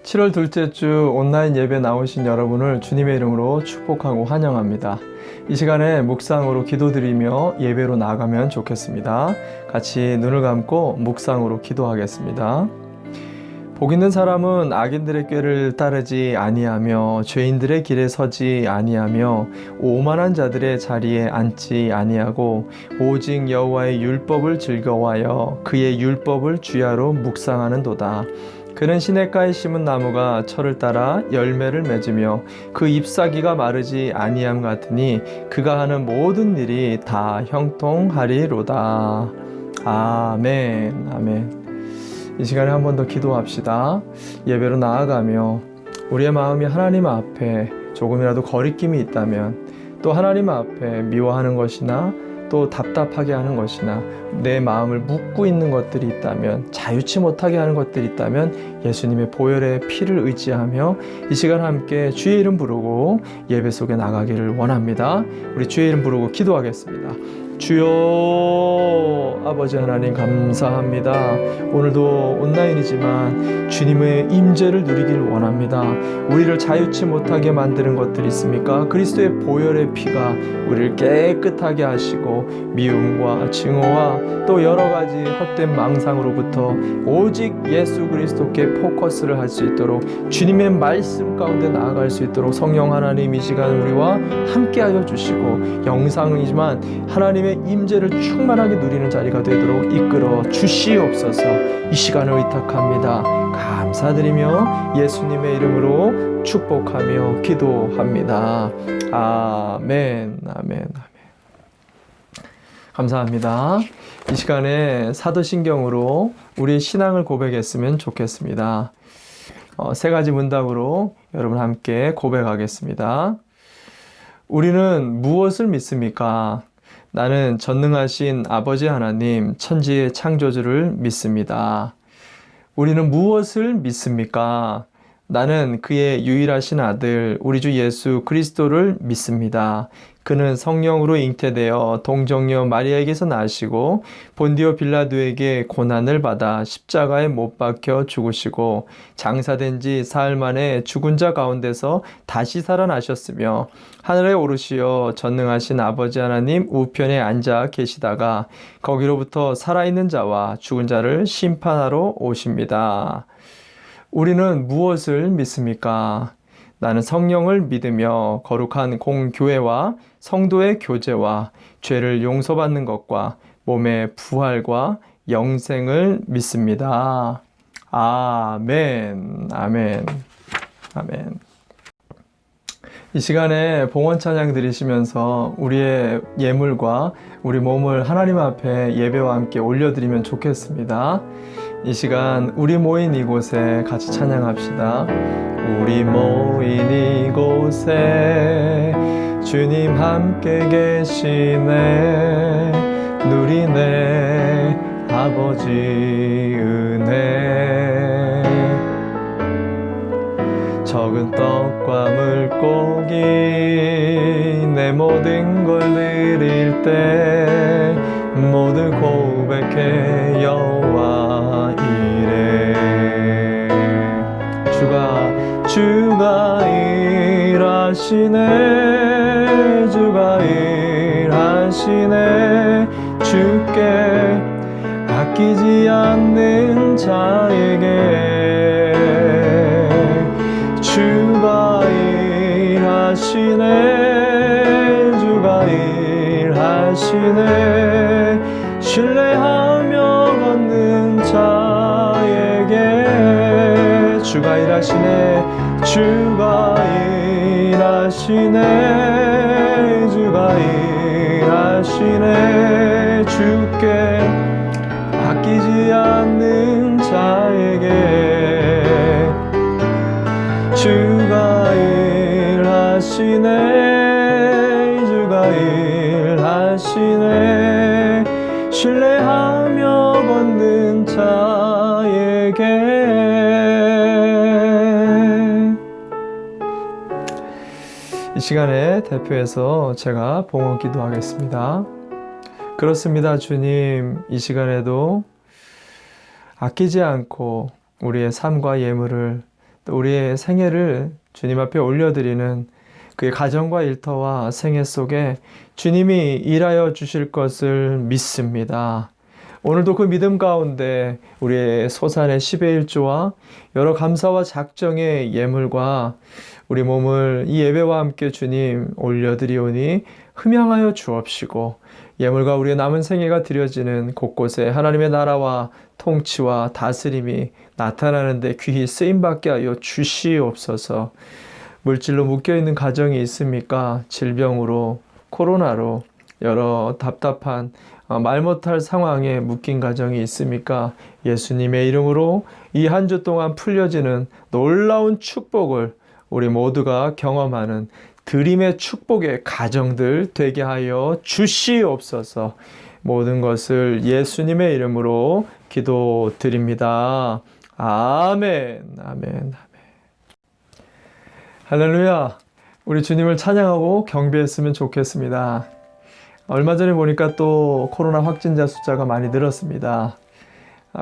7월 둘째 주 온라인 예배 나오신 여러분을 주님의 이름으로 축복하고 환영합니다. 이 시간에 묵상으로 기도드리며 예배로 나아가면 좋겠습니다. 같이 눈을 감고 묵상으로 기도하겠습니다. 복 있는 사람은 악인들의 꾀를 따르지 아니하며 죄인들의 길에 서지 아니하며 오만한 자들의 자리에 앉지 아니하고 오직 여호와의 율법을 즐거워하여 그의 율법을 주야로 묵상하는도다. 그는 시냇가에 심은 나무가 철을 따라 열매를 맺으며 그 잎사귀가 마르지 아니함 같으니 그가 하는 모든 일이 다 형통하리로다. 아멘. 아멘. 이 시간에 한 번 더 기도합시다. 예배로 나아가며 우리의 마음이 하나님 앞에 조금이라도 거리낌이 있다면, 또 하나님 앞에 미워하는 것이나 또 답답하게 하는 것이나 내 마음을 묶고 있는 것들이 있다면, 자유치 못하게 하는 것들이 있다면 예수님의 보혈의 피를 의지하며 이 시간 함께 주의 이름 부르고 예배 속에 나가기를 원합니다. 우리 주의 이름 부르고 기도하겠습니다. 주여, 아버지 하나님 감사합니다. 오늘도 온라인이지만 주님의 임재를 누리길 원합니다. 우리를 자유치 못하게 만드는 것들이 있습니까? 그리스도의 보혈의 피가 우리를 깨끗하게 하시고 미움과 증오와 또 여러 가지 헛된 망상으로부터 오직 예수 그리스도께 포커스를 할 수 있도록, 주님의 말씀 가운데 나아갈 수 있도록 성령 하나님 이 시간 우리와 함께하여 주시고, 영상이지만 하나님의 임재를 충만하게 누리는 자리가 되도록 이끌어 주시옵소서. 이 시간을 의탁합니다. 감사드리며 예수님의 이름으로 축복하며 기도합니다. 아멘. 아멘. 아멘. 감사합니다. 이 시간에 사도신경으로 우리의 신앙을 고백했으면 좋겠습니다. 세 가지 문답으로 여러분 함께 고백하겠습니다. 우리는 무엇을 믿습니까? 나는 전능하신 아버지 하나님, 천지의 창조주를 믿습니다. 우리는 무엇을 믿습니까? 나는 그의 유일하신 아들, 우리 주 예수 그리스도를 믿습니다. 그는 성령으로 잉태되어 동정녀 마리아에게서 나시고 본디오 빌라도에게 고난을 받아 십자가에 못 박혀 죽으시고 장사된 지 사흘 만에 죽은 자 가운데서 다시 살아나셨으며 하늘에 오르시어 전능하신 아버지 하나님 우편에 앉아 계시다가 거기로부터 살아있는 자와 죽은 자를 심판하러 오십니다. 우리는 무엇을 믿습니까? 나는 성령을 믿으며 거룩한 공교회와 성도의 교제와 죄를 용서받는 것과 몸의 부활과 영생을 믿습니다. 아멘. 아멘. 아멘. 이 시간에 봉헌 찬양 드리시면서 우리의 예물과 우리 몸을 하나님 앞에 예배와 함께 올려드리면 좋겠습니다. 이 시간 우리 모인 이곳에 같이 찬양합시다. 우리 모인 이곳에 주님 함께 계시네, 누리네 아버지 은혜. 적은 떡과 물고기 내 모든 걸 드릴 때 모두 고백해 여호와 이래. 주가 일하시네, 주가 일하시네. 주께 아끼지 않는 자에게 주가 일하시네, 주가 일하시네. 신뢰하며 걷는 자에게 주가 일하시네, 주가 일하시네, 주가 일하시네. 주께 아끼지 않는 자에게 주가 일하시네, 주가 일하시네. 신뢰하며 걷는 자에게. 이 시간에 대표해서 제가 봉헌 기도하겠습니다. 그렇습니다. 주님, 이 시간에도 아끼지 않고 우리의 삶과 예물을 또 우리의 생애를 주님 앞에 올려드리는 그의 가정과 일터와 생애 속에 주님이 일하여 주실 것을 믿습니다. 오늘도 그 믿음 가운데 우리의 소산의 10의 1조와 여러 감사와 작정의 예물과 우리 몸을 이 예배와 함께 주님 올려드리오니 흠양하여 주옵시고, 예물과 우리의 남은 생애가 드려지는 곳곳에 하나님의 나라와 통치와 다스림이 나타나는 데 귀히 쓰임받게 하여 주시옵소서. 물질로 묶여있는 가정이 있습니까? 질병으로, 코로나로 여러 답답한 말 못할 상황에 묶인 가정이 있습니까? 예수님의 이름으로 이 한 주 동안 풀려지는 놀라운 축복을 우리 모두가 경험하는 드림의 축복의 가정들 되게 하여 주시옵소서. 모든 것을 예수님의 이름으로 기도드립니다. 아멘, 아멘, 아멘. 할렐루야. 우리 주님을 찬양하고 경배했으면 좋겠습니다. 얼마 전에 보니까 또 코로나 확진자 숫자가 많이 늘었습니다.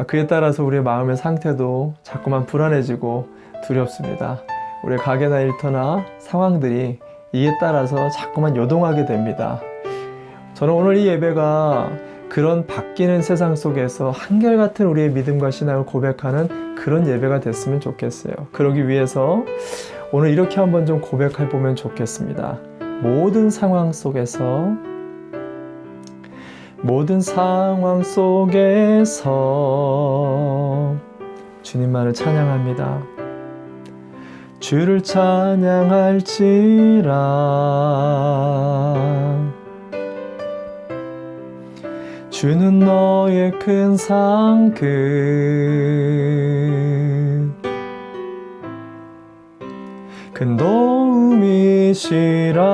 그에 따라서 우리의 마음의 상태도 자꾸만 불안해지고 두렵습니다. 우리의 가게나 일터나 상황들이 이에 따라서 자꾸만 요동하게 됩니다. 저는 오늘 이 예배가 그런 바뀌는 세상 속에서 한결같은 우리의 믿음과 신앙을 고백하는 그런 예배가 됐으면 좋겠어요. 그러기 위해서 오늘 이렇게 한번 좀 고백해 보면 좋겠습니다. 모든 상황 속에서 주님만을 찬양합니다. 주를 찬양할지라. 주는 너의 큰 상급, 큰 도움이시라.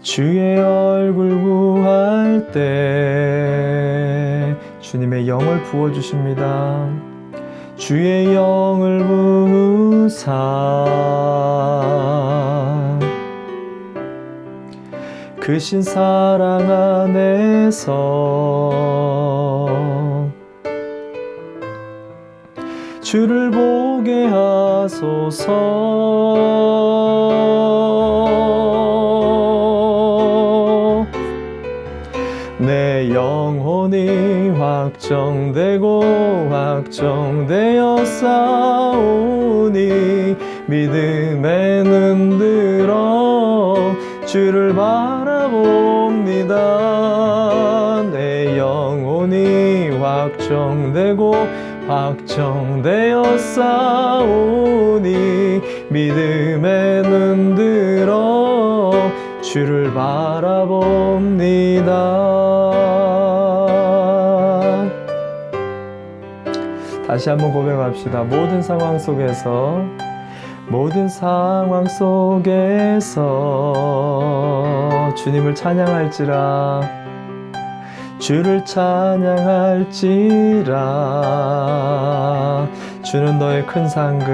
주의 얼굴 구할 때 주님의 영을 부어주십니다. 주의 영을 부으사 크신 사랑 안에서 주를 보게 하소서. 내 영혼이 확정되어 싸우니 믿음에 눈들어 주를 바라봅니다. 내 영혼이 확정되어 싸우니 믿음에 눈들어 주를 바라봅니다. 다시 한번 고백합시다. 모든 상황 속에서 주님을 찬양할지라. 주를 찬양할지라. 주는 너의 큰 상급,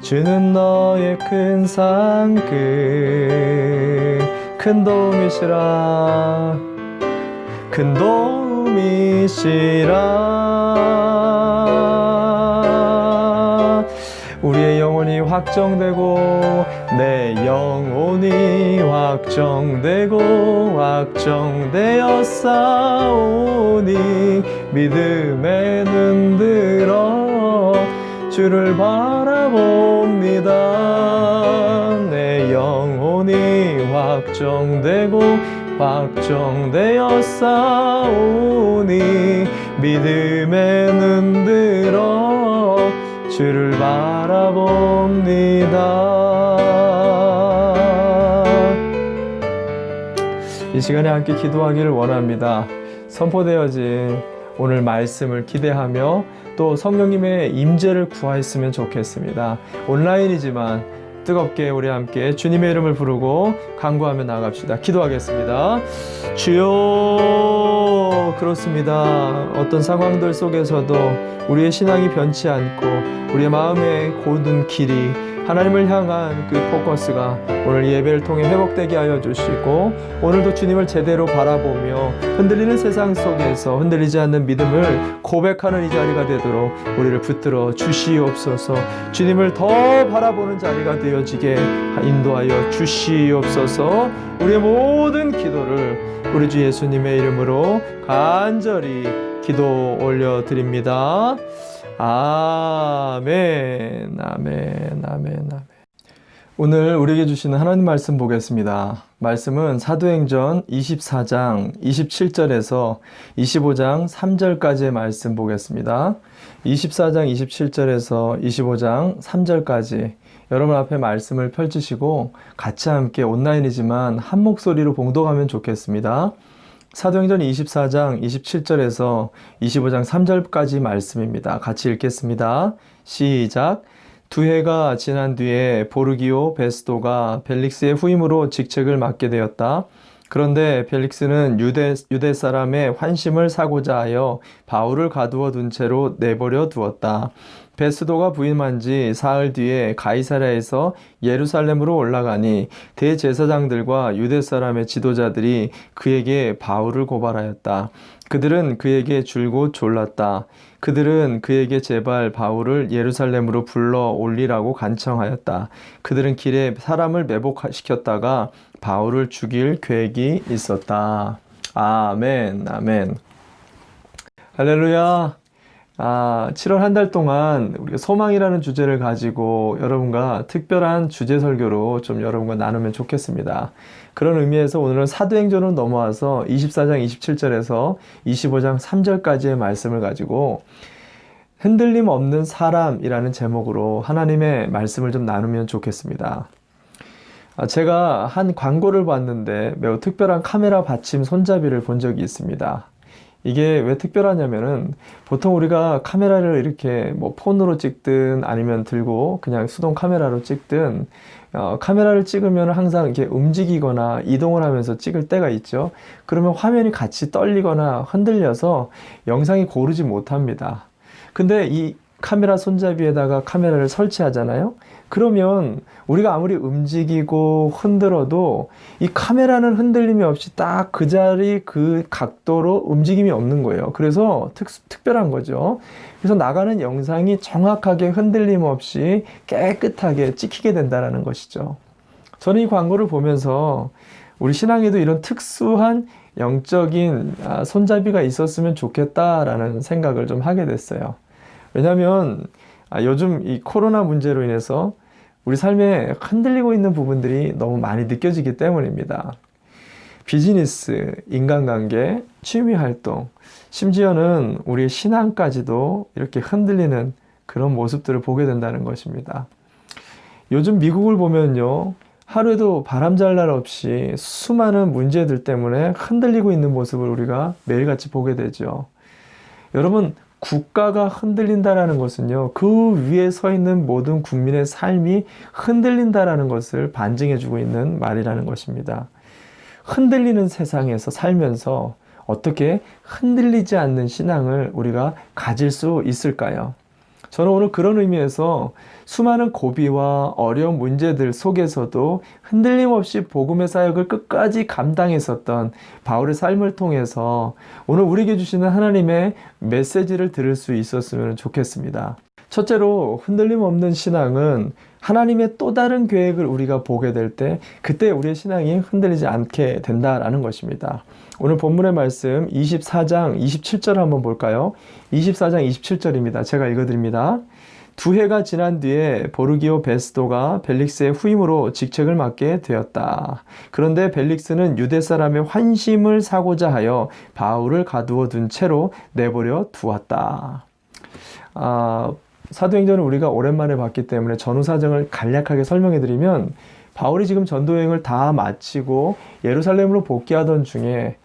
주는 너의 큰 상급, 큰 도움이시라. 큰 도움이시라. 우리의 영혼이 확정되고 내 영혼이 확정되어 싸우니 믿음에 눈들어 주를 바라봅니다. 내 영혼이 확정되어 싸우니 믿음에 눈들어 주를 바라봅니다. 이 시간에 함께 기도하기를 원합니다. 선포되어진 오늘 말씀을 기대하며 또 성령님의 임재를 구하였으면 좋겠습니다. 온라인이지만 뜨겁게 우리 함께 주님의 이름을 부르고 간구하며 나아갑시다. 기도하겠습니다. 주여. 그렇습니다. 어떤 상황들 속에서도 우리의 신앙이 변치 않고 우리의 마음의 고든 길이 하나님을 향한 그 포커스가 오늘 예배를 통해 회복되게 하여 주시고, 오늘도 주님을 제대로 바라보며 흔들리는 세상 속에서 흔들리지 않는 믿음을 고백하는 이 자리가 되도록 우리를 붙들어 주시옵소서. 주님을 더 바라보는 자리가 되어지게 인도하여 주시옵소서. 우리의 모든 기도를 우리 주 예수님의 이름으로 간절히 기도 올려드립니다. 아멘, 아멘, 아멘, 아멘. 오늘 우리에게 주시는 하나님 말씀 보겠습니다. 말씀은 사도행전 24장 27절에서 25장 3절까지의 말씀 보겠습니다. 24장 27절에서 25장 3절까지 여러분 앞에 말씀을 펼치시고 같이 함께 온라인이지만 한 목소리로 봉독하면 좋겠습니다. 사도행전 24장 27절에서 25장 3절까지 말씀입니다. 같이 읽겠습니다. 시작. 2해가 지난 뒤에 보르기오 베스도가 벨릭스의 후임으로 직책을 맡게 되었다. 그런데 벨릭스는 유대 사람의 환심을 사고자 하여 바울을 가두어 둔 채로 내버려 두었다. 베스도가 부임한 지 사흘 뒤에 가이사랴에서 예루살렘으로 올라가니 대제사장들과 유대 사람의 지도자들이 그에게 바울을 고발하였다. 그들은 그에게 줄곧 졸랐다. 그들은 그에게 제발 바울을 예루살렘으로 불러 올리라고 간청하였다. 그들은 길에 사람을 매복시켰다가 바울을 죽일 계획이 있었다. 아멘, 아멘. 할렐루야. 7월 한 달 동안 우리가 소망이라는 주제를 가지고 여러분과 특별한 주제 설교로 좀 여러분과 나누면 좋겠습니다. 그런 의미에서 오늘은 사도행전으로 넘어와서 24장 27절에서 25장 3절까지의 말씀을 가지고 흔들림 없는 사람이라는 제목으로 하나님의 말씀을 좀 나누면 좋겠습니다. 제가 한 광고를 봤는데 매우 특별한 카메라 받침 손잡이를 본 적이 있습니다. 이게 왜 특별하냐면은 보통 우리가 카메라를 이렇게 뭐 폰으로 찍든 아니면 들고 그냥 수동 카메라로 찍든 카메라를 찍으면 항상 이렇게 움직이거나 이동을 하면서 찍을 때가 있죠. 그러면 화면이 같이 떨리거나 흔들려서 영상이 고르지 못합니다. 근데 이 카메라 손잡이에다가 카메라를 설치하잖아요. 그러면 우리가 아무리 움직이고 흔들어도 이 카메라는 흔들림이 없이 딱 그 자리 그 각도로 움직임이 없는 거예요. 그래서 특별한 거죠. 그래서 나가는 영상이 정확하게 흔들림 없이 깨끗하게 찍히게 된다는 것이죠. 저는 이 광고를 보면서 우리 신앙에도 이런 특수한 영적인 손잡이가 있었으면 좋겠다라는 생각을 좀 하게 됐어요. 왜냐하면 요즘 이 코로나 문제로 인해서 우리 삶에 흔들리고 있는 부분들이 너무 많이 느껴지기 때문입니다. 비즈니스, 인간관계, 취미활동, 심지어는 우리의 신앙까지도 이렇게 흔들리는 그런 모습들을 보게 된다는 것입니다. 요즘 미국을 보면요, 하루에도 바람잘 날 없이 수많은 문제들 때문에 흔들리고 있는 모습을 우리가 매일같이 보게 되죠. 여러분, 국가가 흔들린다라는 것은요, 그 위에 서 있는 모든 국민의 삶이 흔들린다라는 것을 반증해주고 있는 말이라는 것입니다. 흔들리는 세상에서 살면서 어떻게 흔들리지 않는 신앙을 우리가 가질 수 있을까요? 저는 오늘 그런 의미에서 수많은 고비와 어려운 문제들 속에서도 흔들림 없이 복음의 사역을 끝까지 감당했었던 바울의 삶을 통해서 오늘 우리에게 주시는 하나님의 메시지를 들을 수 있었으면 좋겠습니다. 첫째로 흔들림 없는 신앙은 하나님의 또 다른 계획을 우리가 보게 될 때 그때 우리의 신앙이 흔들리지 않게 된다라는 것입니다. 오늘 본문의 말씀 24장 27절 한번 볼까요? 24장 27절입니다. 제가 읽어드립니다. 2해가 지난 뒤에 보르기오 베스도가 벨릭스의 후임으로 직책을 맡게 되었다. 그런데 벨릭스는 유대 사람의 환심을 사고자 하여 바울을 가두어 둔 채로 내버려 두었다. 사도행전을 우리가 오랜만에 봤기 때문에 전후 사정을 간략하게 설명해 드리면 바울이 지금 전도여행을 다 마치고 예루살렘으로 복귀하던 중에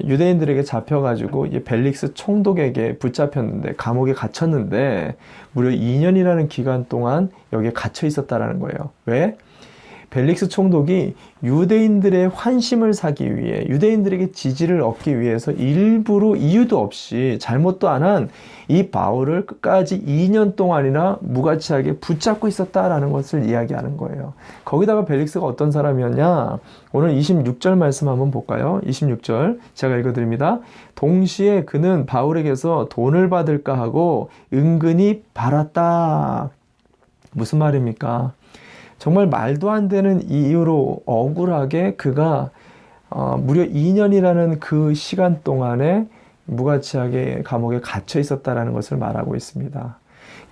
유대인들에게 잡혀가지고 벨릭스 총독에게 붙잡혔는데 감옥에 갇혔는데 무려 2년이라는 기간 동안 여기에 갇혀 있었다라는 거예요. 왜? 벨릭스 총독이 유대인들의 환심을 사기 위해, 유대인들에게 지지를 얻기 위해서 일부러 이유도 없이 잘못도 안 한 이 바울을 끝까지 2년 동안이나 무가치하게 붙잡고 있었다라는 것을 이야기하는 거예요. 거기다가 벨릭스가 어떤 사람이었냐? 오늘 26절 말씀 한번 볼까요? 26절 제가 읽어드립니다. 동시에 그는 바울에게서 돈을 받을까 하고 은근히 바랐다. 무슨 말입니까? 정말 말도 안 되는 이유로 억울하게 그가 무려 2년이라는 그 시간 동안에 무가치하게 감옥에 갇혀 있었다라는 것을 말하고 있습니다.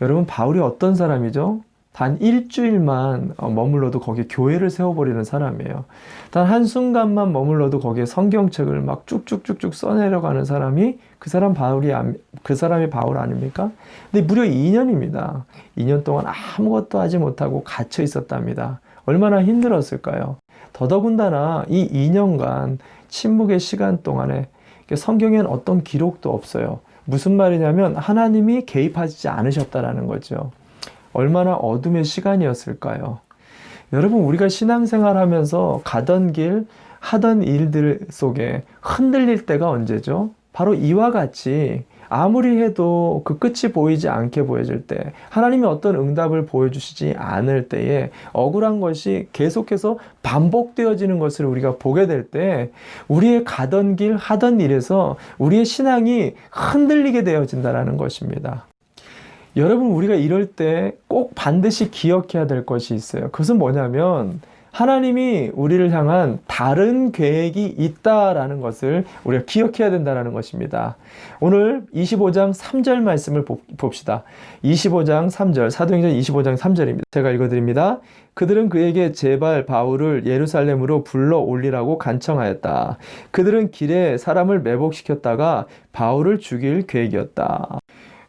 여러분, 바울이 어떤 사람이죠? 단 일주일만 머물러도 거기에 교회를 세워버리는 사람이에요. 단 한순간만 머물러도 거기에 성경책을 막 쭉쭉쭉쭉 써내려가는 사람이 그 사람이 바울 아닙니까? 근데 무려 2년입니다. 2년 동안 아무것도 하지 못하고 갇혀 있었답니다. 얼마나 힘들었을까요? 더더군다나 이 2년간 침묵의 시간 동안에 성경에는 어떤 기록도 없어요. 무슨 말이냐면 하나님이 개입하지 않으셨다라는 거죠. 얼마나 어둠의 시간이었을까요? 여러분, 우리가 신앙생활 하면서 가던 길, 하던 일들 속에 흔들릴 때가 언제죠? 바로 이와 같이 아무리 해도 그 끝이 보이지 않게 보여질 때, 하나님이 어떤 응답을 보여주시지 않을 때에 억울한 것이 계속해서 반복되어지는 것을 우리가 보게 될 때, 우리의 가던 길, 하던 일에서 우리의 신앙이 흔들리게 되어진다는 것입니다. 여러분, 우리가 이럴 때 꼭 반드시 기억해야 될 것이 있어요. 그것은 뭐냐면 하나님이 우리를 향한 다른 계획이 있다라는 것을 우리가 기억해야 된다는 것입니다. 오늘 25장 3절 말씀을 봅시다. 25장 3절, 사도행전 25장 3절입니다. 제가 읽어드립니다. 그들은 그에게 제발 바울을 예루살렘으로 불러 올리라고 간청하였다. 그들은 길에 사람을 매복시켰다가 바울을 죽일 계획이었다.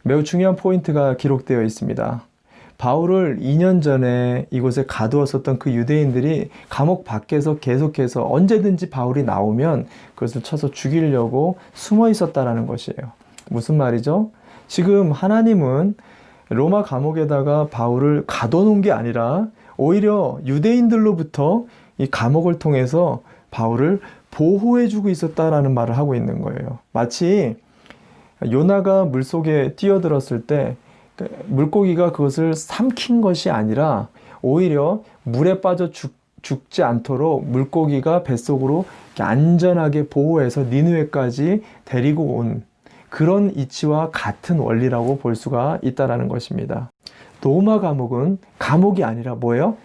매우 중요한 포인트가 기록되어 있습니다. 바울을 2년 전에 이곳에 가두었었던 그 유대인들이 감옥 밖에서 계속해서 언제든지 바울이 나오면 그것을 쳐서 죽이려고 숨어 있었다라는 것이에요. 무슨 말이죠? 지금 하나님은 로마 감옥에다가 바울을 가둬놓은 게 아니라 오히려 유대인들로부터 이 감옥을 통해서 바울을 보호해주고 있었다라는 말을 하고 있는 거예요. 마치 요나가 물속에 뛰어들었을 때 물고기가 그것을 삼킨 것이 아니라 오히려 물에 빠져 죽지 않도록 물고기가 뱃속으로 안전하게 보호해서 니느웨까지 데리고 온 그런 이치와 같은 원리라고 볼 수가 있다는 것입니다. 로마 감옥은 감옥이 아니라 뭐예요?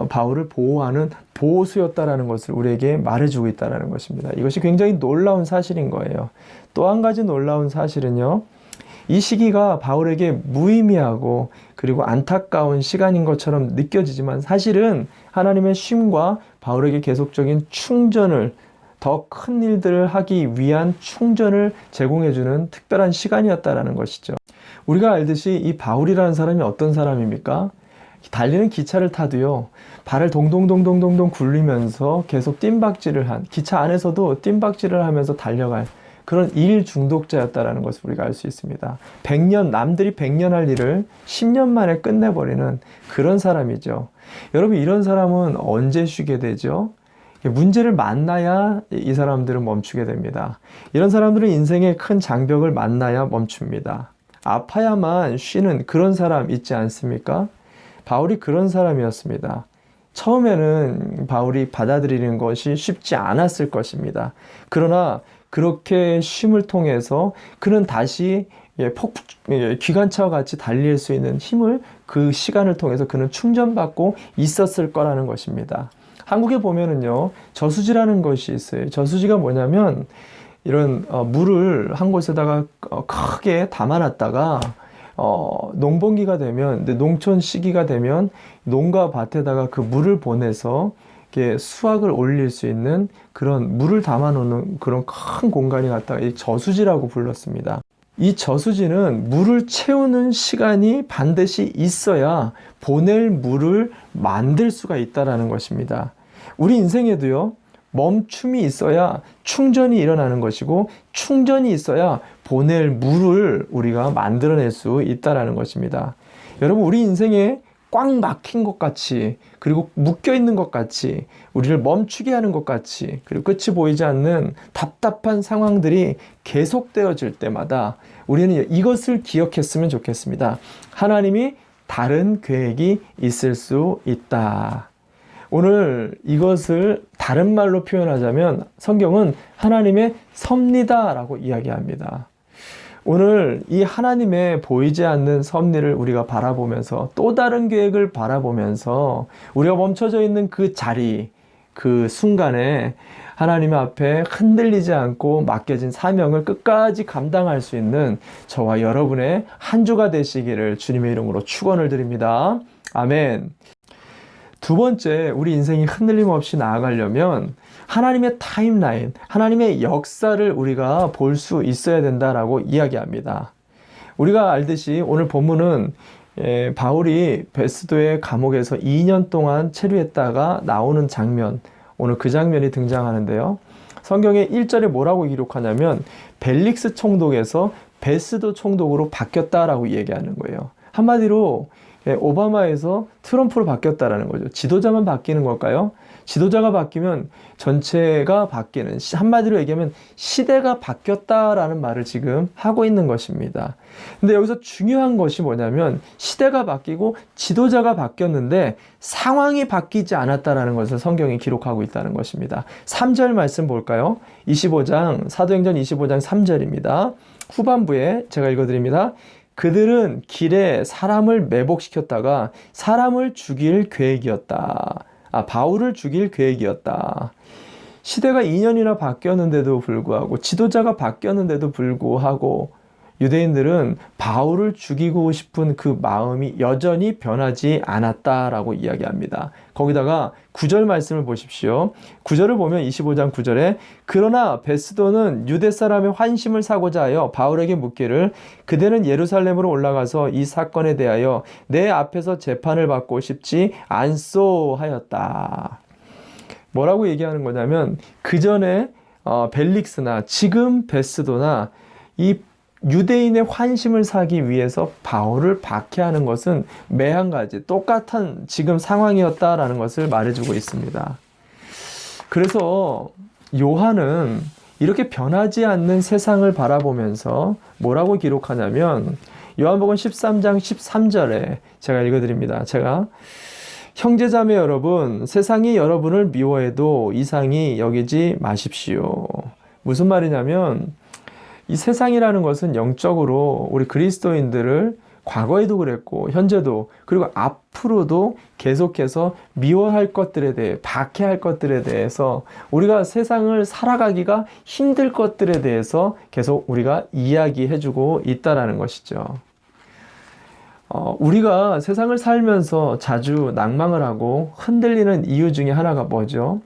바울을 보호하는 보호수였다라는 것을 우리에게 말해주고 있다는 것입니다. 이것이 굉장히 놀라운 사실인 거예요. 또 한 가지 놀라운 사실은요, 이 시기가 바울에게 무의미하고 그리고 안타까운 시간인 것처럼 느껴지지만 사실은 하나님의 쉼과 바울에게 계속적인 충전을, 더 큰 일들을 하기 위한 충전을 제공해주는 특별한 시간이었다는 것이죠. 우리가 알듯이 이 바울이라는 사람이 어떤 사람입니까? 달리는 기차를 타도요, 발을 동동동동동동 굴리면서 계속 뜀박질을 한, 기차 안에서도 뜀박질을 하면서 달려갈 그런 일 중독자였다라는 것을 우리가 알 수 있습니다. 남들이 100년 할 일을 10년 만에 끝내버리는 그런 사람이죠. 여러분, 이런 사람은 언제 쉬게 되죠? 문제를 만나야 이 사람들은 멈추게 됩니다. 이런 사람들은 인생의 큰 장벽을 만나야 멈춥니다. 아파야만 쉬는 그런 사람 있지 않습니까? 바울이 그런 사람이었습니다. 처음에는 바울이 받아들이는 것이 쉽지 않았을 것입니다. 그러나 그렇게 쉼을 통해서 그는 다시 기관차와 같이 달릴 수 있는 힘을 그 시간을 통해서 그는 충전받고 있었을 거라는 것입니다. 한국에 보면은요, 저수지라는 것이 있어요. 저수지가 뭐냐면 이런 물을 한 곳에다가 크게 담아놨다가 농번기가 되면, 농촌 시기가 되면 농가 밭에다가 그 물을 보내서 이렇게 수확을 올릴 수 있는 그런 물을 담아놓는 그런 큰 공간이 갖다가 이 저수지라고 불렀습니다. 이 저수지는 물을 채우는 시간이 반드시 있어야 보낼 물을 만들 수가 있다는 것입니다. 우리 인생에도요, 멈춤이 있어야 충전이 일어나는 것이고 충전이 있어야 보낼 물을 우리가 만들어낼 수 있다는 것입니다. 여러분, 우리 인생에 꽉 막힌 것 같이, 그리고 묶여 있는 것 같이, 우리를 멈추게 하는 것 같이, 그리고 끝이 보이지 않는 답답한 상황들이 계속되어질 때마다 우리는 이것을 기억했으면 좋겠습니다. 하나님이 다른 계획이 있을 수 있다. 오늘 이것을 다른 말로 표현하자면 성경은 하나님의 섭리다라고 이야기합니다. 오늘 이 하나님의 보이지 않는 섭리를 우리가 바라보면서 또 다른 계획을 바라보면서 우리가 멈춰져 있는 그 자리, 그 순간에 하나님 앞에 흔들리지 않고 맡겨진 사명을 끝까지 감당할 수 있는 저와 여러분의 한 주가 되시기를 주님의 이름으로 축원을 드립니다. 아멘. 두 번째, 우리 인생이 흔들림 없이 나아가려면 하나님의 타임라인, 하나님의 역사를 우리가 볼 수 있어야 된다라고 이야기합니다. 우리가 알듯이 오늘 본문은 바울이 베스도의 감옥에서 2년 동안 체류했다가 나오는 장면, 오늘 그 장면이 등장하는데요. 성경의 1절에 뭐라고 기록하냐면 벨릭스 총독에서 베스도 총독으로 바뀌었다라고 이야기하는 거예요. 한마디로 오바마에서 트럼프로 바뀌었다라는 거죠. 지도자만 바뀌는 걸까요? 지도자가 바뀌면 전체가 바뀌는, 한마디로 얘기하면 시대가 바뀌었다라는 말을 지금 하고 있는 것입니다. 근데 여기서 중요한 것이 뭐냐면 시대가 바뀌고 지도자가 바뀌었는데 상황이 바뀌지 않았다라는 것을 성경이 기록하고 있다는 것입니다. 3절 말씀 볼까요? 25장, 사도행전 25장 3절입니다. 후반부에 제가 읽어드립니다. 그들은 길에 사람을 매복시켰다가 사람을 죽일 계획이었다. 바울을 죽일 계획이었다. 시대가 2년이나 바뀌었는데도 불구하고 지도자가 바뀌었는데도 불구하고 유대인들은 바울을 죽이고 싶은 그 마음이 여전히 변하지 않았다라고 이야기합니다. 거기다가 9절 말씀을 보십시오. 9절을 보면 25장 9절에 그러나 베스도는 유대 사람의 환심을 사고자 하여 바울에게 묻기를 그대는 예루살렘으로 올라가서 이 사건에 대하여 내 앞에서 재판을 받고 싶지 않소 하였다. 뭐라고 얘기하는 거냐면 그 전에 벨릭스나 지금 베스도나 이 유대인의 환심을 사기 위해서 바울을 박해하는 것은 매한 가지 똑같은 지금 상황이었다라는 것을 말해주고 있습니다. 그래서 요한은 이렇게 변하지 않는 세상을 바라보면서 뭐라고 기록하냐면 요한복음 13장 13절에 제가 읽어드립니다. 제가 형제자매 여러분, 세상이 여러분을 미워해도 이상히 여기지 마십시오. 무슨 말이냐면 이 세상이라는 것은 영적으로 우리 그리스도인들을 과거에도 그랬고 현재도 그리고 앞으로도 계속해서 미워할 것들에 대해 박해할 것들에 대해서 우리가 세상을 살아가기가 힘들 것들에 대해서 계속 우리가 이야기해주고 있다라는 것이죠. 우리가 세상을 살면서 자주 낭망을 하고 흔들리는 이유 중에 하나가 뭐죠?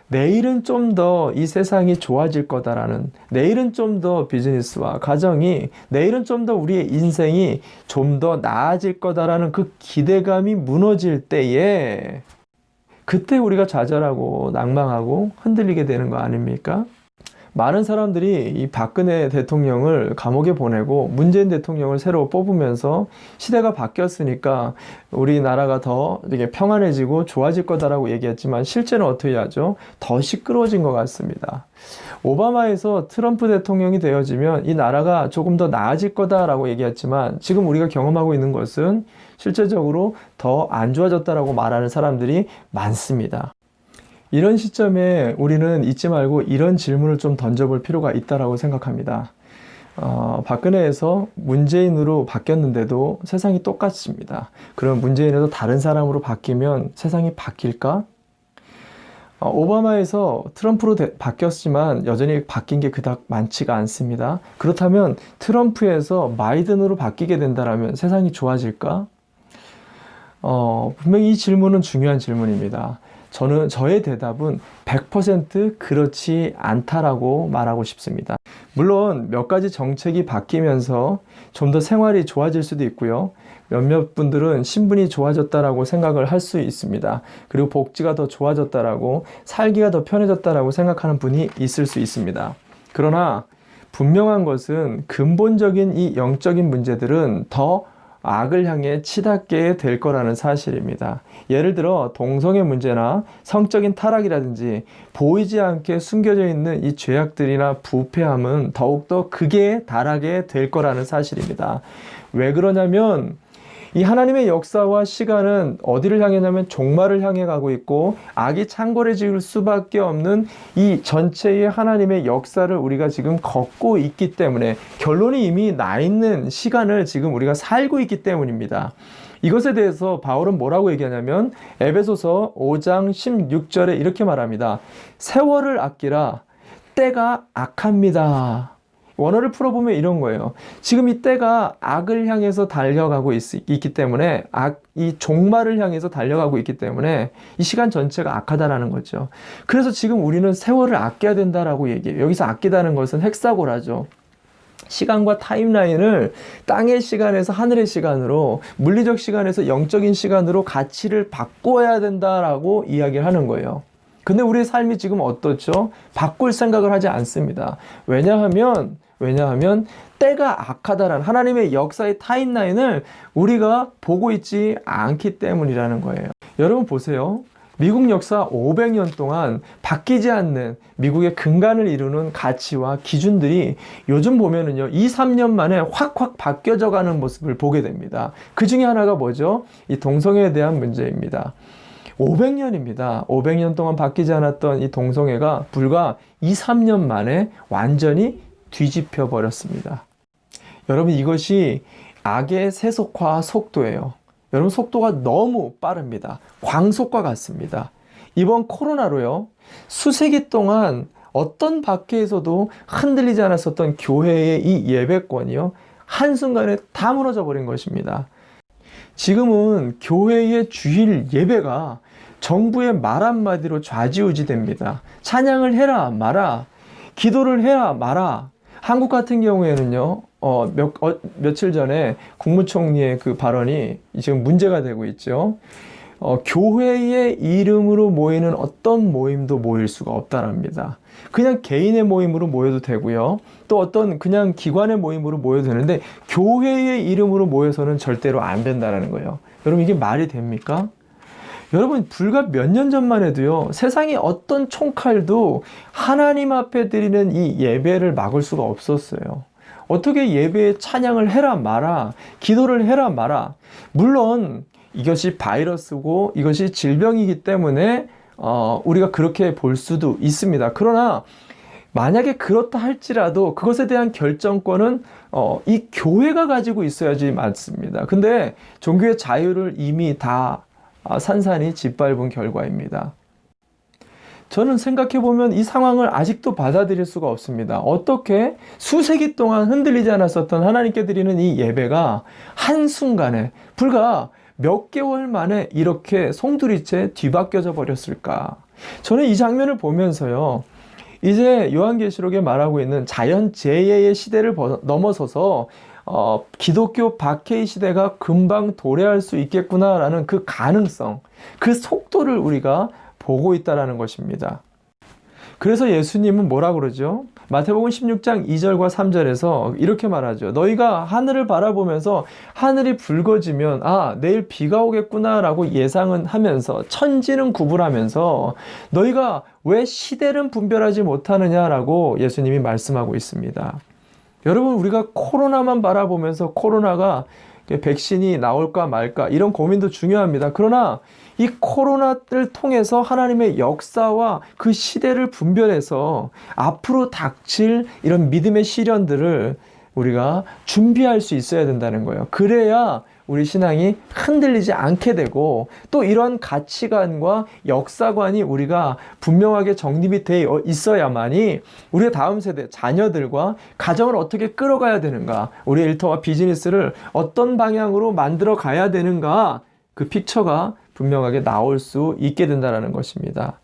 내일은 좀 더 이 세상이 좋아질 거다라는, 내일은 좀 더 비즈니스와 가정이, 내일은 좀 더 우리의 인생이 좀 더 나아질 거다라는 그 기대감이 무너질 때에 그때 우리가 좌절하고 낭망하고 흔들리게 되는 거 아닙니까? 많은 사람들이 이 박근혜 대통령을 감옥에 보내고 문재인 대통령을 새로 뽑으면서 시대가 바뀌었으니까 우리나라가 더 되게 평안해지고 좋아질 거다라고 얘기했지만 실제는 어떻게 하죠? 더 시끄러워진 것 같습니다. 오바마에서 트럼프 대통령이 되어지면 이 나라가 조금 더 나아질 거다라고 얘기했지만 지금 우리가 경험하고 있는 것은 실제적으로 더 안 좋아졌다라고 말하는 사람들이 많습니다. 이런 시점에 우리는 잊지 말고 이런 질문을 좀 던져볼 필요가 있다고 생각합니다. 박근혜에서 문재인으로 바뀌었는데도 세상이 똑같습니다. 그럼 문재인에서 다른 사람으로 바뀌면 세상이 바뀔까? 오바마에서 트럼프로 바뀌었지만 여전히 바뀐 게 그닥 많지가 않습니다. 그렇다면 트럼프에서 바이든으로 바뀌게 된다면 세상이 좋아질까? 분명히 이 질문은 중요한 질문입니다. 저의 대답은 100% 그렇지 않다라고 말하고 싶습니다. 물론 몇 가지 정책이 바뀌면서 좀 더 생활이 좋아질 수도 있고요. 몇몇 분들은 신분이 좋아졌다라고 생각을 할 수 있습니다. 그리고 복지가 더 좋아졌다라고, 살기가 더 편해졌다라고 생각하는 분이 있을 수 있습니다. 그러나 분명한 것은 근본적인 이 영적인 문제들은 더 악을 향해 치닫게 될 거라는 사실입니다. 예를 들어 동성애 문제나 성적인 타락이라든지 보이지 않게 숨겨져 있는 이 죄악들이나 부패함은 더욱더 극에 달하게 될 거라는 사실입니다. 왜 그러냐면 이 하나님의 역사와 시간은 어디를 향해냐면 종말을 향해 가고 있고 악이 창궐해질 수밖에 없는 이 전체의 하나님의 역사를 우리가 지금 걷고 있기 때문에 결론이 이미 나 있는 시간을 지금 우리가 살고 있기 때문입니다. 이것에 대해서 바울은 뭐라고 얘기하냐면 에베소서 5장 16절에 이렇게 말합니다. 세월을 아끼라 때가 악합니다. 원어를 풀어보면 이런 거예요. 지금 이 때가 악을 향해서 달려가고 있기 때문에 이 종말을 향해서 달려가고 있기 때문에 이 시간 전체가 악하다라는 거죠. 그래서 지금 우리는 세월을 아껴야 된다라고 얘기해요. 여기서 아끼다는 것은 헥사고라죠. 시간과 타임라인을 땅의 시간에서 하늘의 시간으로, 물리적 시간에서 영적인 시간으로 가치를 바꿔야 된다라고 이야기를 하는 거예요. 근데 우리의 삶이 지금 어떻죠? 바꿀 생각을 하지 않습니다. 왜냐하면 때가 악하다라는 하나님의 역사의 타임라인을 우리가 보고 있지 않기 때문이라는 거예요. 여러분 보세요. 미국 역사 500년 동안 바뀌지 않는 미국의 근간을 이루는 가치와 기준들이 요즘 보면은요, 2, 3년 만에 확 바뀌어져 가는 모습을 보게 됩니다. 그 중에 하나가 뭐죠? 이 동성애에 대한 문제입니다. 500년입니다. 500년 동안 바뀌지 않았던 이 동성애가 불과 2, 3년 만에 완전히 뒤집혀 버렸습니다. 여러분, 이것이 악의 세속화 속도예요. 여러분, 속도가 너무 빠릅니다. 광속과 같습니다. 이번 코로나로요, 수세기 동안 어떤 박해에서도 흔들리지 않았었던 교회의 이 예배권이요, 한순간에 다 무너져 버린 것입니다. 지금은 교회의 주일 예배가 정부의 말 한마디로 좌지우지됩니다. 찬양을 해라 마라, 기도를 해라 마라. 한국 같은 경우에는요, 며칠 전에 국무총리의 그 발언이 지금 문제가 되고 있죠. 교회의 이름으로 모이는 어떤 모임도 모일 수가 없다랍니다. 그냥 개인의 모임으로 모여도 되고요. 또 어떤 그냥 기관의 모임으로 모여도 되는데 교회의 이름으로 모여서는 절대로 안 된다는 거예요. 여러분, 이게 말이 됩니까? 여러분, 불과 몇 년 전만 해도요, 세상의 어떤 총칼도 하나님 앞에 드리는 이 예배를 막을 수가 없었어요. 어떻게 예배에 찬양을 해라 마라, 기도를 해라 마라. 물론 이것이 바이러스고 이것이 질병이기 때문에 우리가 그렇게 볼 수도 있습니다. 그러나 만약에 그렇다 할지라도 그것에 대한 결정권은 이 교회가 가지고 있어야지 맞습니다. 근데 종교의 자유를 이미 다 산산이 짓밟은 결과입니다. 저는 생각해보면 이 상황을 아직도 받아들일 수가 없습니다. 어떻게 수세기 동안 흔들리지 않았었던 하나님께 드리는 이 예배가 한순간에 불과 몇 개월 만에 이렇게 송두리째 뒤바뀌어져 버렸을까? 저는 이 장면을 보면서요, 이제 요한계시록에 말하고 있는 자연재해의 시대를 넘어서서 기독교 박해의 시대가 금방 도래할 수 있겠구나라는 그 가능성, 그 속도를 우리가 보고 있다는 것입니다. 그래서 예수님은 뭐라 그러죠? 마태복음 16장 2절과 3절에서 이렇게 말하죠. 너희가 하늘을 바라보면서 하늘이 붉어지면 내일 비가 오겠구나 라고 예상은 하면서 천지는 구분하면서 너희가 왜 시대는 분별하지 못하느냐라고 예수님이 말씀하고 있습니다. 여러분, 우리가 코로나만 바라보면서 코로나가 백신이 나올까 말까 이런 고민도 중요합니다. 그러나 이 코로나를 통해서 하나님의 역사와 그 시대를 분별해서 앞으로 닥칠 이런 믿음의 시련들을 우리가 준비할 수 있어야 된다는 거예요. 그래야 우리 신앙이 흔들리지 않게 되고 또 이런 가치관과 역사관이 우리가 분명하게 정립이 되어 있어야만이 우리의 다음 세대, 자녀들과 가정을 어떻게 끌어가야 되는가, 우리의 일터와 비즈니스를 어떤 방향으로 만들어 가야 되는가, 그 픽처가 분명하게 나올 수 있게 된다는 것입니다.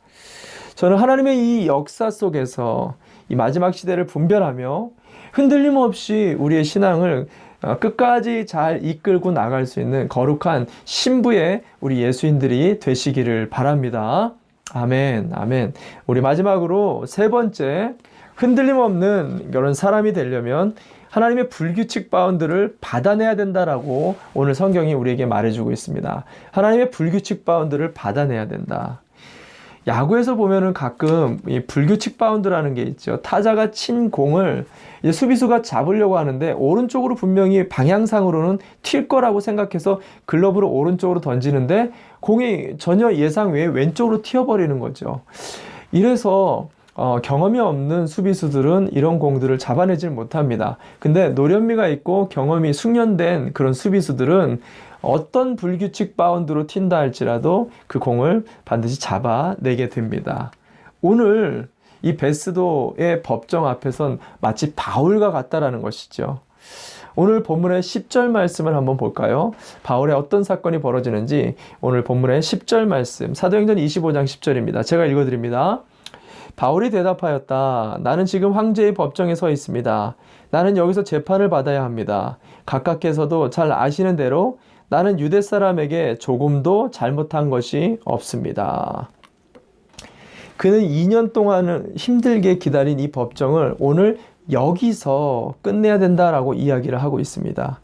저는 하나님의 이 역사 속에서 이 마지막 시대를 분별하며 흔들림 없이 우리의 신앙을 끝까지 잘 이끌고 나갈 수 있는 거룩한 신부의 우리 예수인들이 되시기를 바랍니다. 아멘, 아멘. 우리 마지막으로 세 번째, 흔들림 없는 그런 사람이 되려면 하나님의 불규칙 바운드를 받아내야 된다라고 오늘 성경이 우리에게 말해주고 있습니다. 하나님의 불규칙 바운드를 받아내야 된다. 야구에서 보면은 가끔 이 불규칙 바운드라는 게 있죠. 타자가 친 공을 이제 수비수가 잡으려고 하는데 오른쪽으로 분명히 방향상으로는 튈 거라고 생각해서 글러브를 오른쪽으로 던지는데 공이 전혀 예상 외에 왼쪽으로 튀어버리는 거죠. 이래서 경험이 없는 수비수들은 이런 공들을 잡아내질 못합니다. 근데 노련미가 있고 경험이 숙련된 그런 수비수들은 어떤 불규칙 바운드로 튄다 할지라도 그 공을 반드시 잡아내게 됩니다. 오늘 이 베스도의 법정 앞에선 마치 바울과 같다라는 것이죠. 오늘 본문의 10절 말씀을 한번 볼까요? 바울의 어떤 사건이 벌어지는지 오늘 본문의 10절 말씀, 사도행전 25장 10절입니다. 제가 읽어드립니다. 바울이 대답하였다. 나는 지금 황제의 법정에 서 있습니다. 나는 여기서 재판을 받아야 합니다. 각각께서도 잘 아시는 대로 나는 유대 사람에게 조금도 잘못한 것이 없습니다. 그는 2년 동안은 힘들게 기다린 이 법정을 오늘 여기서 끝내야 된다라고 이야기를 하고 있습니다.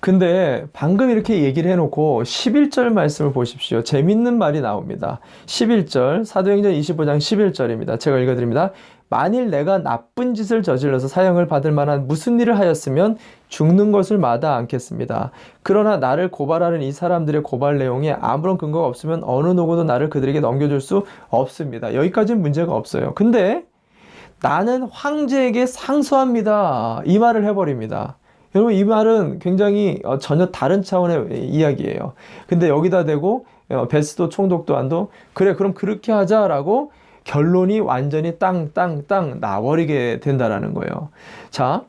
근데 방금 이렇게 얘기를 해놓고 11절 말씀을 보십시오. 재밌는 말이 나옵니다. 11절, 사도행전 25장 11절입니다. 제가 읽어드립니다. 만일 내가 나쁜 짓을 저질러서 사형을 받을 만한 무슨 일을 하였으면 죽는 것을 마다 않겠습니다. 그러나 나를 고발하는 이 사람들의 고발 내용에 아무런 근거가 없으면 어느 누구도 나를 그들에게 넘겨줄 수 없습니다. 여기까지는 문제가 없어요. 근데 나는 황제에게 상소합니다. 이 말을 해버립니다. 여러분, 이 말은 굉장히 전혀 다른 차원의 이야기예요. 근데 여기다 대고 베스도 총독도안도 그래 그럼 그렇게 하자라고 결론이 완전히 땅 나버리게 된다라는 거예요. 자,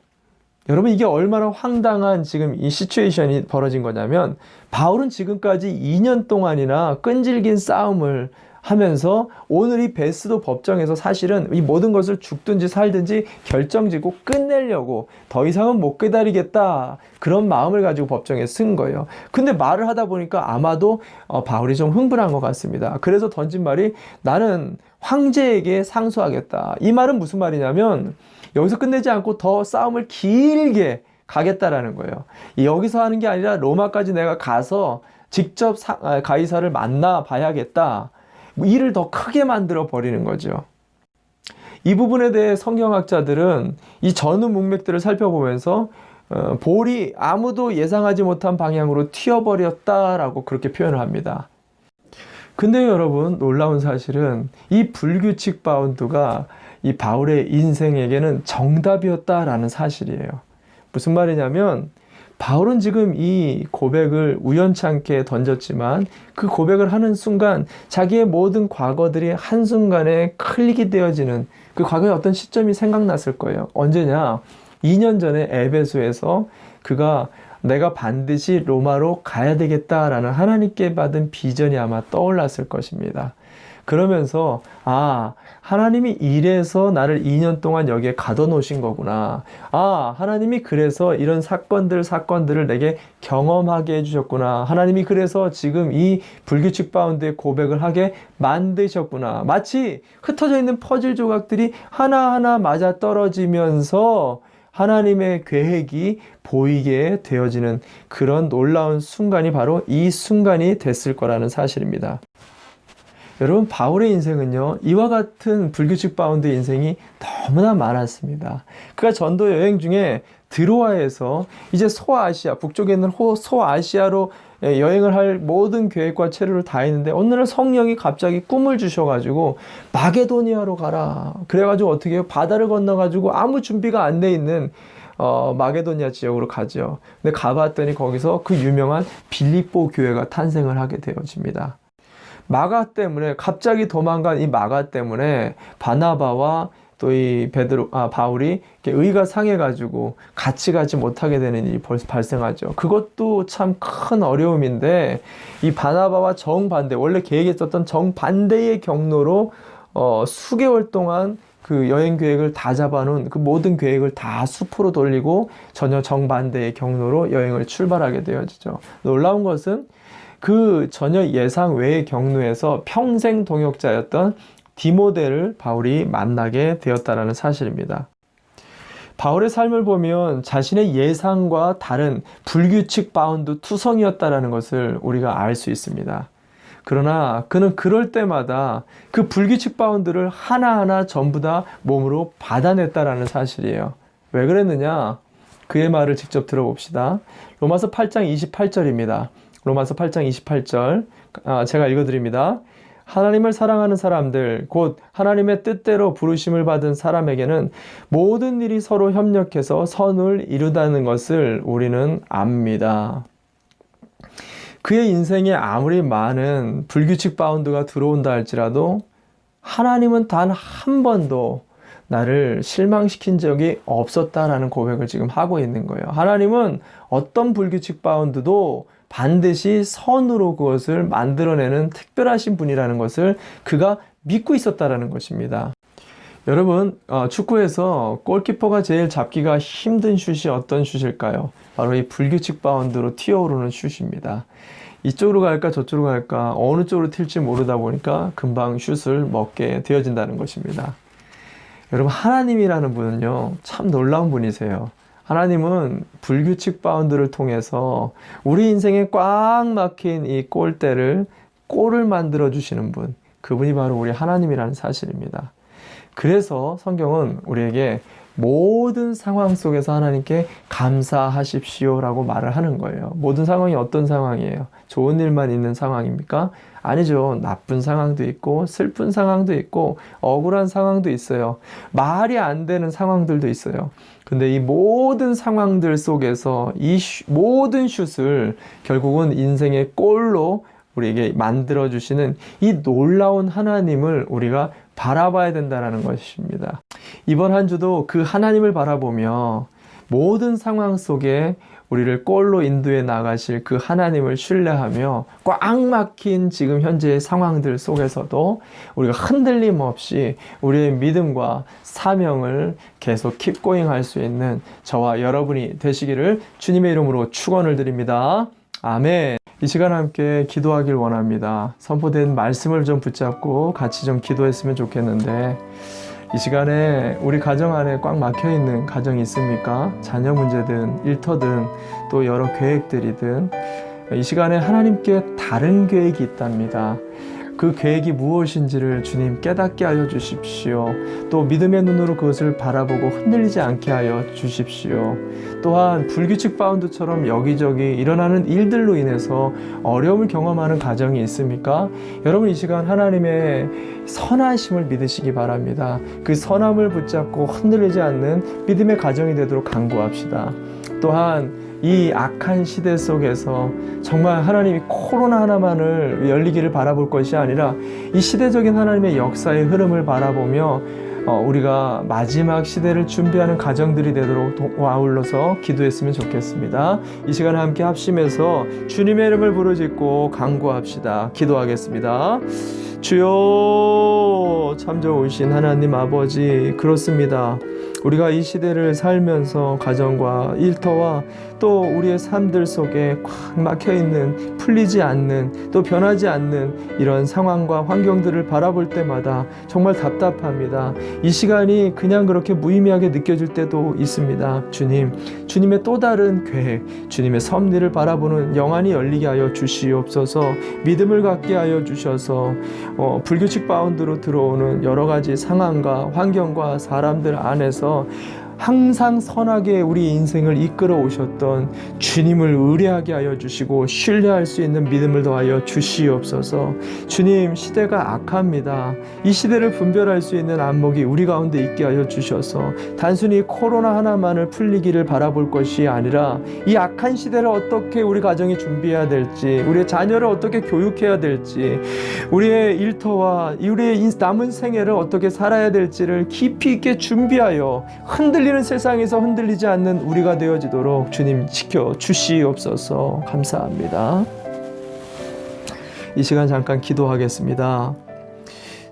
여러분, 이게 얼마나 황당한 지금 이 시츄에이션이 벌어진 거냐면 바울은 지금까지 2년 동안이나 끈질긴 싸움을 하면서 오늘 이 베스도 법정에서 사실은 이 모든 것을 죽든지 살든지 결정짓고 끝내려고 더 이상은 못 기다리겠다 그런 마음을 가지고 법정에 쓴 거예요. 근데 말을 하다 보니까 아마도 바울이 좀 흥분한 것 같습니다. 그래서 던진 말이 나는 황제에게 상소하겠다. 이 말은 무슨 말이냐면 여기서 끝내지 않고 더 싸움을 길게 가겠다라는 거예요. 여기서 하는 게 아니라 로마까지 내가 가서 직접 가이사를 만나 봐야겠다. 일을 더 크게 만들어 버리는 거죠. 이 부분에 대해 성경학자들은 이 전후 문맥들을 살펴보면서 볼이 아무도 예상하지 못한 방향으로 튀어버렸다라고 그렇게 표현을 합니다. 근데 여러분, 놀라운 사실은 이 불규칙 바운드가 이 바울의 인생에게는 정답이었다라는 사실이에요. 무슨 말이냐면 바울은 지금 이 고백을 우연찮게 던졌지만 그 고백을 하는 순간 자기의 모든 과거들이 한순간에 클릭이 되어지는 그 과거의 어떤 시점이 생각났을 거예요. 언제냐? 2년 전에 에베소에서 그가 내가 반드시 로마로 가야 되겠다라는 하나님께 받은 비전이 아마 떠올랐을 것입니다. 그러면서 하나님이 이래서 나를 2년 동안 여기에 가둬놓으신 거구나. 하나님이 그래서 이런 사건들을 내게 경험하게 해주셨구나. 하나님이 그래서 지금 이 불규칙 바운드의 고백을 하게 만드셨구나. 마치 흩어져 있는 퍼즐 조각들이 하나하나 맞아 떨어지면서 하나님의 계획이 보이게 되어지는 그런 놀라운 순간이 바로 이 순간이 됐을 거라는 사실입니다. 여러분, 바울의 인생은요, 이와 같은 불규칙 바운드 인생이 너무나 많았습니다. 그가 전도 여행 중에 드로아에서 이제 소아시아, 북쪽에 있는 소아시아로 여행을 할 모든 계획과 체류를 다 했는데 어느 날 성령이 갑자기 꿈을 주셔가지고 마게도니아로 가라. 그래가지고 어떻게 해요? 바다를 건너가지고 아무 준비가 안 돼 있는 마게도니아 지역으로 가죠. 근데 가봤더니 거기서 그 유명한 빌립보 교회가 탄생을 하게 되어집니다. 마가 때문에, 갑자기 도망간 이 마가 때문에 바나바와 또 이 바울이 의가 상해가지고 같이 가지 못하게 되는 일이 발생하죠. 그것도 참 큰 어려움인데 이 바나바와 정반대, 원래 계획했었던 정반대의 경로로 수개월 동안 그 여행 계획을 다 잡아놓은 그 모든 계획을 다 수포로 돌리고 전혀 정반대의 경로로 여행을 출발하게 되어지죠. 놀라운 것은 그 전혀 예상 외의 경로에서 평생 동역자였던 디모데를 바울이 만나게 되었다라는 사실입니다. 바울의 삶을 보면 자신의 예상과 다른 불규칙 바운드 투성이었다라는 것을 우리가 알 수 있습니다. 그러나 그는 그럴 때마다 그 불규칙 바운드를 하나하나 전부 다 몸으로 받아냈다라는 사실이에요. 왜 그랬느냐? 그의 말을 직접 들어봅시다. 로마서 8장 28절입니다. 로마서 8장 28절 제가 읽어드립니다. 하나님을 사랑하는 사람들, 곧 하나님의 뜻대로 부르심을 받은 사람에게는 모든 일이 서로 협력해서 선을 이루다는 것을 우리는 압니다. 그의 인생에 아무리 많은 불규칙 바운드가 들어온다 할지라도 하나님은 단 한 번도 나를 실망시킨 적이 없었다라는 고백을 지금 하고 있는 거예요. 하나님은 어떤 불규칙 바운드도 반드시 선으로 그것을 만들어내는 특별하신 분이라는 것을 그가 믿고 있었다라는 것입니다. 여러분, 축구에서 골키퍼가 제일 잡기가 힘든 슛이 어떤 슛일까요? 바로 이 불규칙 바운드로 튀어오르는 슛입니다. 이쪽으로 갈까 저쪽으로 갈까 어느 쪽으로 튈지 모르다 보니까 금방 슛을 먹게 되어진다는 것입니다. 여러분, 하나님이라는 분은요, 참 놀라운 분이세요. 하나님은 불규칙 바운드를 통해서 우리 인생에 꽉 막힌 이 골대를 골을 만들어 주시는 분, 그분이 바로 우리 하나님이라는 사실입니다. 그래서 성경은 우리에게 모든 상황 속에서 하나님께 감사하십시오라고 말을 하는 거예요. 모든 상황이 어떤 상황이에요? 좋은 일만 있는 상황입니까? 아니죠. 나쁜 상황도 있고 슬픈 상황도 있고 억울한 상황도 있어요. 말이 안 되는 상황들도 있어요. 근데 이 모든 상황들 속에서 이 모든 슛을 결국은 인생의 골로 우리에게 만들어주시는 이 놀라운 하나님을 우리가 바라봐야 된다는 것입니다. 이번 한 주도 그 하나님을 바라보며 모든 상황 속에 우리를 골로 인도해 나가실 그 하나님을 신뢰하며 꽉 막힌 지금 현재의 상황들 속에서도 우리가 흔들림 없이 우리의 믿음과 사명을 계속 킵고잉 할 수 있는 저와 여러분이 되시기를 주님의 이름으로 축원을 드립니다. 아멘. 이 시간 함께 기도하길 원합니다. 선포된 말씀을 좀 붙잡고 같이 좀 기도했으면 좋겠는데, 이 시간에 우리 가정 안에 꽉 막혀 있는 가정이 있습니까? 자녀 문제든 일터든 또 여러 계획들이든 이 시간에 하나님께 다른 계획이 있답니다. 그 계획이 무엇인지를 주님 깨닫게 하여 주십시오. 또 믿음의 눈으로 그것을 바라보고 흔들리지 않게 하여 주십시오. 또한 불규칙 바운드처럼 여기저기 일어나는 일들로 인해서 어려움을 경험하는 가정이 있습니까? 여러분, 이 시간 하나님의 선하심을 믿으시기 바랍니다. 그 선함을 붙잡고 흔들리지 않는 믿음의 가정이 되도록 간구합시다. 또한 이 악한 시대 속에서 정말 하나님이 코로나 하나만을 열리기를 바라볼 것이 아니라 이 시대적인 하나님의 역사의 흐름을 바라보며 우리가 마지막 시대를 준비하는 가정들이 되도록 아울러서 기도했으면 좋겠습니다. 이 시간에 함께 합심해서 주님의 이름을 부르짖고 간구합시다. 기도하겠습니다. 주여, 참 좋으신 하나님 아버지, 그렇습니다. 우리가 이 시대를 살면서 가정과 일터와 또 우리의 삶들 속에 꽉 막혀있는, 풀리지 않는, 또 변하지 않는 이런 상황과 환경들을 바라볼 때마다 정말 답답합니다. 이 시간이 그냥 그렇게 무의미하게 느껴질 때도 있습니다. 주님, 주님의 또 다른 계획, 주님의 섭리를 바라보는 영안이 열리게 하여 주시옵소서. 믿음을 갖게 하여 주셔서 불규칙 바운드로 들어오는 여러 가지 상황과 환경과 사람들 안에서 항상 선하게 우리 인생을 이끌어 오셨던 주님을 의뢰하게 하여 주시고 신뢰할 수 있는 믿음을 더하여 주시옵소서. 주님, 시대가 악합니다. 이 시대를 분별할 수 있는 안목이 우리 가운데 있게 하여 주셔서 단순히 코로나 하나만을 풀리기를 바라볼 것이 아니라 이 악한 시대를 어떻게 우리 가정이 준비해야 될지, 우리의 자녀를 어떻게 교육해야 될지, 우리의 일터와 우리의 남은 생애를 어떻게 살아야 될지를 깊이 있게 준비하여 흔들리는 세상에서 흔들리지 않는 우리가 되어지도록 주님 지켜 주시옵소서. 감사합니다. 이 시간 잠깐 기도하겠습니다.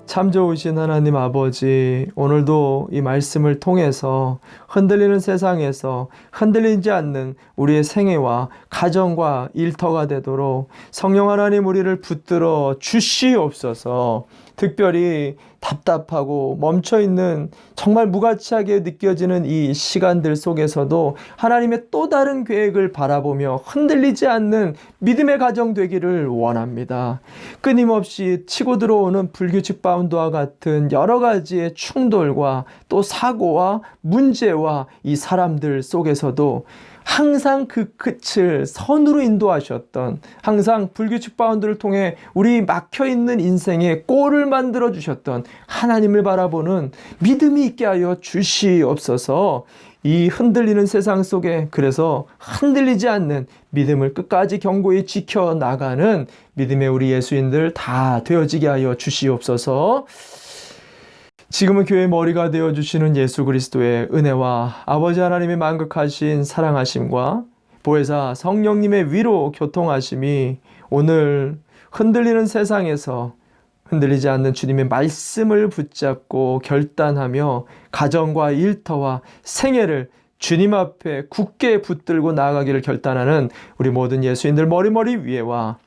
참 좋으신 하나님 아버지, 오늘도 이 말씀을 통해서 흔들리는 세상에서 흔들리지 않는 우리의 생애와 가정과 일터가 되도록 성령 하나님 우리를 붙들어 주시옵소서. 특별히 답답하고 멈춰있는 정말 무가치하게 느껴지는 이 시간들 속에서도 하나님의 또 다른 계획을 바라보며 흔들리지 않는 믿음의 가정 되기를 원합니다. 끊임없이 치고 들어오는 불규칙 바운드와 같은 여러 가지의 충돌과 또 사고와 문제와 이 사람들 속에서도 항상 그 끝을 선으로 인도하셨던, 항상 불규칙 바운드를 통해 우리 막혀있는 인생에 골을 만들어 주셨던 하나님을 바라보는 믿음이 있게 하여 주시옵소서. 이 흔들리는 세상 속에 그래서 흔들리지 않는 믿음을 끝까지 견고히 지켜나가는 믿음의 우리 예수인들 다 되어지게 하여 주시옵소서. 지금은 교회의 머리가 되어주시는 예수 그리스도의 은혜와 아버지 하나님의 만극하신 사랑하심과 보혜사 성령님의 위로 교통하심이 오늘 흔들리는 세상에서 흔들리지 않는 주님의 말씀을 붙잡고 결단하며 가정과 일터와 생애를 주님 앞에 굳게 붙들고 나아가기를 결단하는 우리 모든 예수인들 머리머리 위에와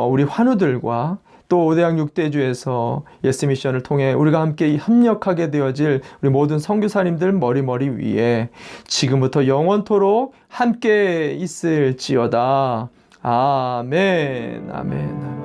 우리 환우들과 또 오대양 6대주에서 예스미션을 통해 우리가 함께 협력하게 되어질 우리 모든 선교사님들 머리머리 위에 지금부터 영원토록 함께 있을지어다. 아멘, 아멘, 아멘.